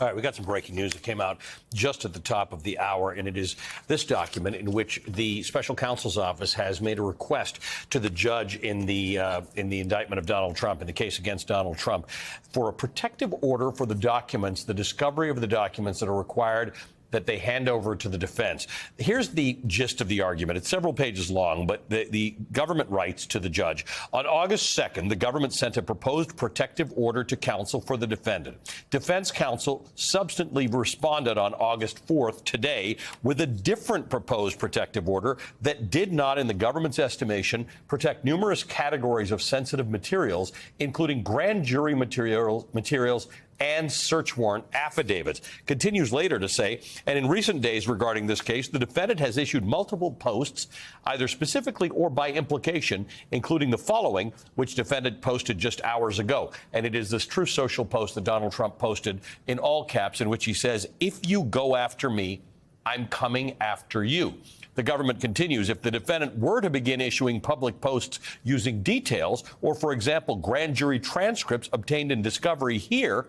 All right, we got some breaking news that came out just at the top of the hour, and it is this document in which the special counsel's office has made a request to the judge in the indictment of Donald Trump, in the case against Donald Trump, for a protective order for the documents, the discovery of the documents that are required that they hand over to the defense. Here's the gist of the argument. It's several pages long, but the government writes to the judge. On August 2nd, the government sent a proposed protective order to counsel for the defendant. Defense counsel subsequently responded on August 4th, today, with a different proposed protective order that did not, in the government's estimation, protect numerous categories of sensitive materials, including grand jury materials and search warrant affidavits. Continues later to say, and in recent days regarding this case, the defendant has issued multiple posts, either specifically or by implication, including the following, which defendant posted just hours ago. And it is this True Social post that Donald Trump posted in all caps, in which he says, "If you go after me, I'm coming after you." The government continues, if the defendant were to begin issuing public posts using details or, for example, grand jury transcripts obtained in discovery here,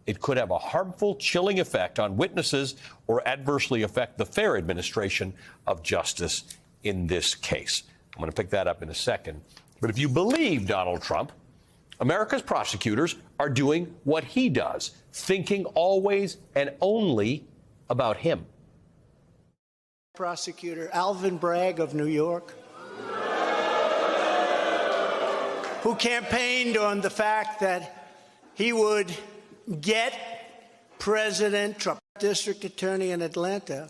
it could have a harmful, chilling effect on witnesses or adversely affect the fair administration of justice in this case. I'm going to pick that up in a second. But if you believe Donald Trump, America's prosecutors are doing what he does, thinking always and only about him. Prosecutor Alvin Bragg of New York, who campaigned on the fact that he would get President Trump. District Attorney in Atlanta,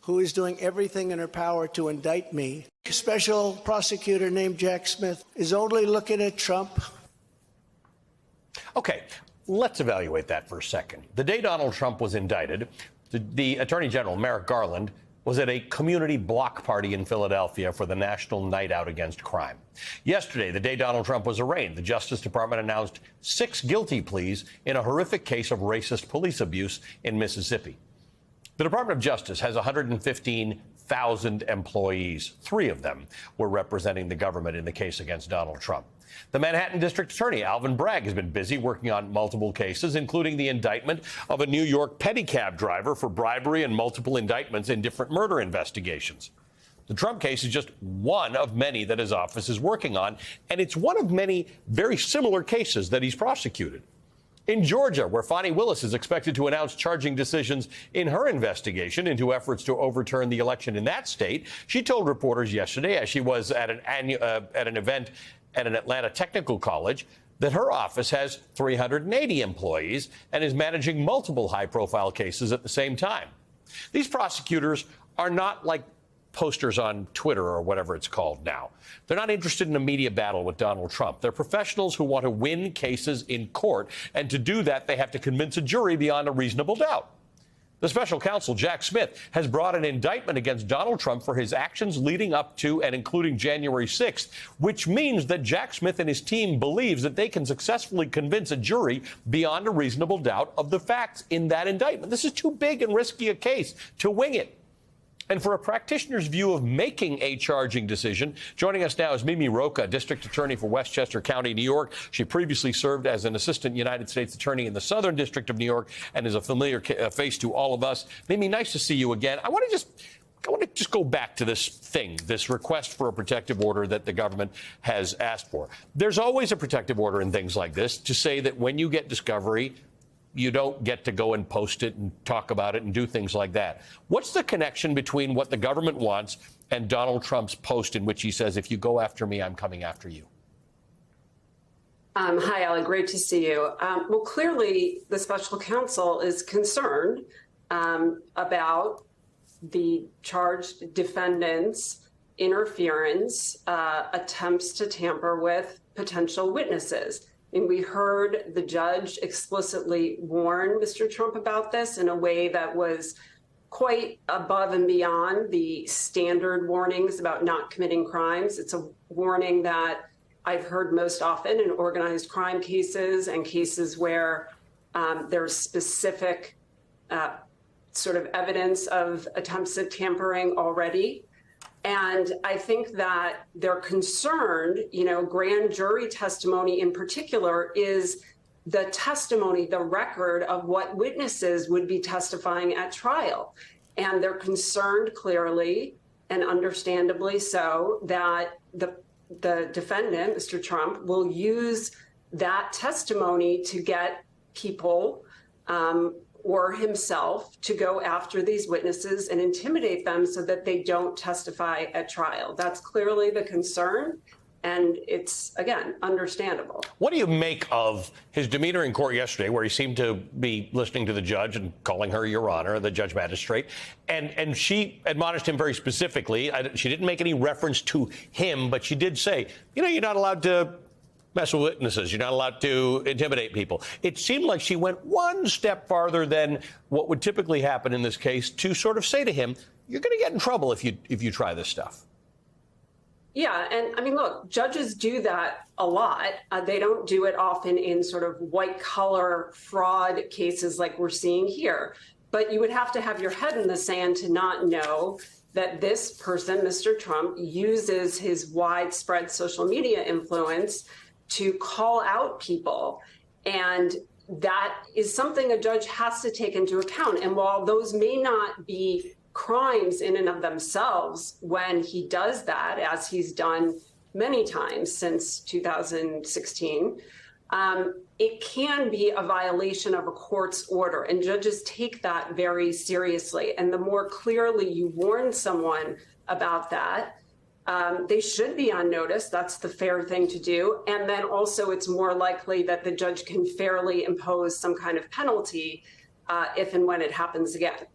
who is doing everything in her power to indict me. A special prosecutor named Jack Smith is only looking at Trump. Okay, let's evaluate that for a second. The day Donald Trump was indicted, the Attorney General, Merrick Garland, was at a community block party in Philadelphia for the National Night Out Against Crime. Yesterday, the day Donald Trump was arraigned, the Justice Department announced 6 guilty pleas in a horrific case of racist police abuse in Mississippi. The Department of Justice has 115,000 employees. 3 of them were representing the government in the case against Donald Trump. The Manhattan District Attorney, Alvin Bragg, has been busy working on multiple cases, including the indictment of a New York pedicab driver for bribery and multiple indictments in different murder investigations. The Trump case is just one of many that his office is working on, and it's one of many very similar cases that he's prosecuted. In Georgia, where Fani Willis is expected to announce charging decisions in her investigation into efforts to overturn the election in that state, she told reporters yesterday, as she was at an event at an Atlanta technical college, that her office has 380 employees and is managing multiple high-profile cases at the same time. These prosecutors are not like posters on Twitter or whatever it's called now. They're not interested in a media battle with Donald Trump. They're professionals who want to win cases in court, and to do that, they have to convince a jury beyond a reasonable doubt. The special counsel, Jack Smith, has brought an indictment against Donald Trump for his actions leading up to and including January 6th, which means that Jack Smith and his team believes that they can successfully convince a jury beyond a reasonable doubt of the facts in that indictment. This is too big and risky a case to wing it. And for a practitioner's view of making a charging decision, joining us now is Mimi Rocha, District Attorney for Westchester County, New York. She previously served as an Assistant United States Attorney in the Southern District of New York and is a familiar face to all of us. Mimi, nice to see you again. I want to just go back to this request for a protective order that the government has asked for. There's always a protective order in things like this to say that when you get discovery, you don't get to go and post it and talk about it and do things like that. What's the connection between what the government wants and Donald Trump's post in which he says, if you go after me, I'm coming after you? Hi, Allie. Great to see you. Well, clearly, the special counsel is concerned about the charged defendants' interference, attempts to tamper with potential witnesses. And we heard the judge explicitly warn Mr. Trump about this in a way that was quite above and beyond the standard warnings about not committing crimes. It's a warning that I've heard most often in organized crime cases and cases where there's specific sort of evidence of attempts at tampering already. And I think that they're concerned, grand jury testimony in particular is the testimony, the record of what witnesses would be testifying at trial. And they're concerned clearly and understandably so that the defendant, Mr. Trump, will use that testimony to get people or himself to go after these witnesses and intimidate them so that they don't testify at trial. That's clearly the concern. And it's, again, understandable. What do you make of his demeanor in court yesterday, where he seemed to be listening to the judge and calling her Your Honor, the judge magistrate, and she admonished him very specifically. She didn't make any reference to him, but she did say, you know, you're not allowed to mess with witnesses. You're not allowed to intimidate people. It seemed like she went one step farther than what would typically happen in this case to sort of say to him, you're going to get in trouble if you try this stuff. Yeah, and I mean, look, judges do that a lot. They don't do it often in sort of white-collar fraud cases like we're seeing here. But you would have to have your head in the sand to not know that this person, Mr. Trump, uses his widespread social media influence to call out people. And that is something a judge has to take into account. And while those may not be crimes in and of themselves when he does that, as he's done many times since 2016, it can be a violation of a court's order, and judges take that very seriously. And the more clearly you warn someone about that, they should be on notice. That's the fair thing to do. And then also it's more likely that the judge can fairly impose some kind of penalty if and when it happens again.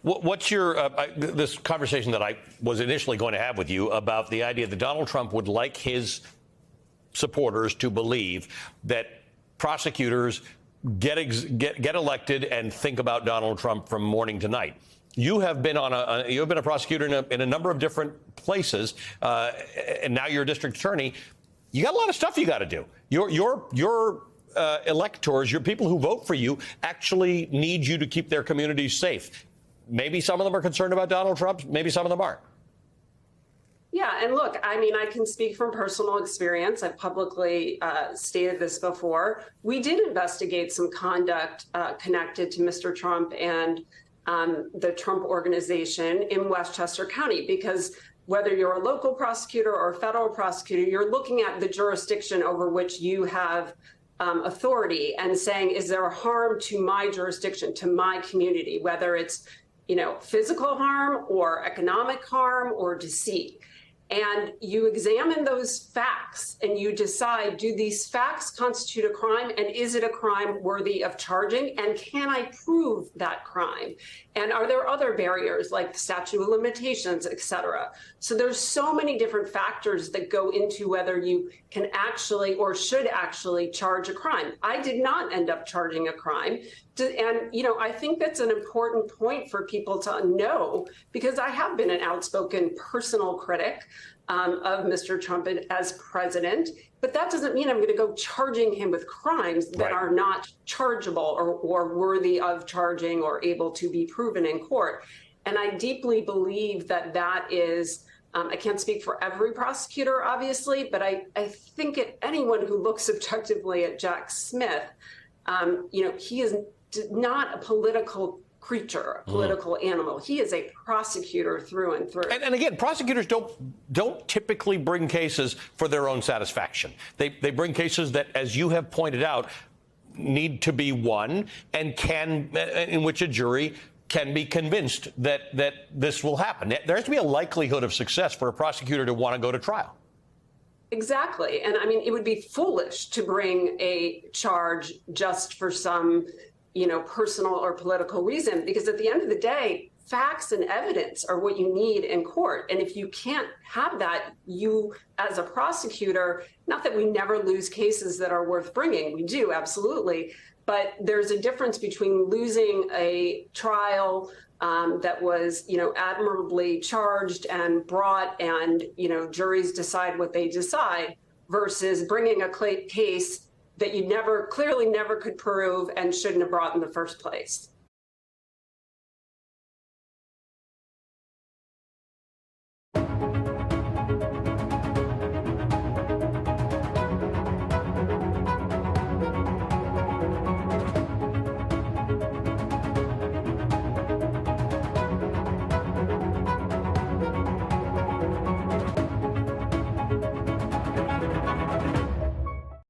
What's your this conversation that I was initially going to have with you about the idea that Donald Trump would like his supporters to believe that prosecutors get elected and think about Donald Trump from morning to night? You have been you've been a prosecutor in a number of different places, and now you're a district attorney. You got a lot of stuff you got to do. Your electors, your people who vote for you, actually need you to keep their communities safe. Maybe some of them are concerned about Donald Trump. Maybe some of them aren't. Yeah, and look, I mean, I can speak from personal experience. I've publicly stated this before. We did investigate some conduct connected to Mr. Trump and the Trump Organization in Westchester County, because whether you're a local prosecutor or a federal prosecutor, you're looking at the jurisdiction over which you have authority and saying, is there a harm to my jurisdiction, to my community, whether it's, you know, physical harm or economic harm or deceit. And you examine those facts and you decide, do these facts constitute a crime, and is it a crime worthy of charging, and can I prove that crime? And are there other barriers like the statute of limitations, et cetera? So there's so many different factors that go into whether you can actually or should actually charge a crime. I did not end up charging a crime. And, you know, I think that's an important point for people to know, because I have been an outspoken personal critic of Mr. Trump as president, but that doesn't mean I'm going to go charging him with crimes that are not chargeable or worthy of charging or able to be proven in court. And I deeply believe that that is, I can't speak for every prosecutor, obviously, but I think anyone who looks objectively at Jack Smith, you know, he is not a political creature, a political animal. He is a prosecutor through and through. And again, prosecutors don't typically bring cases for their own satisfaction. They bring cases that, as you have pointed out, need to be won and in which a jury can be convinced that this will happen. There has to be a likelihood of success for a prosecutor to want to go to trial. Exactly. And I mean, it would be foolish to bring a charge just for some, you know, personal or political reason, because at the end of the day, facts and evidence are what you need in court. And if you can't have that, you as a prosecutor, not that we never lose cases that are worth bringing, we do, absolutely. But there's a difference between losing a trial that was, you know, admirably charged and brought, and, you know, juries decide what they decide, versus bringing a case that you clearly never could prove and shouldn't have brought in the first place.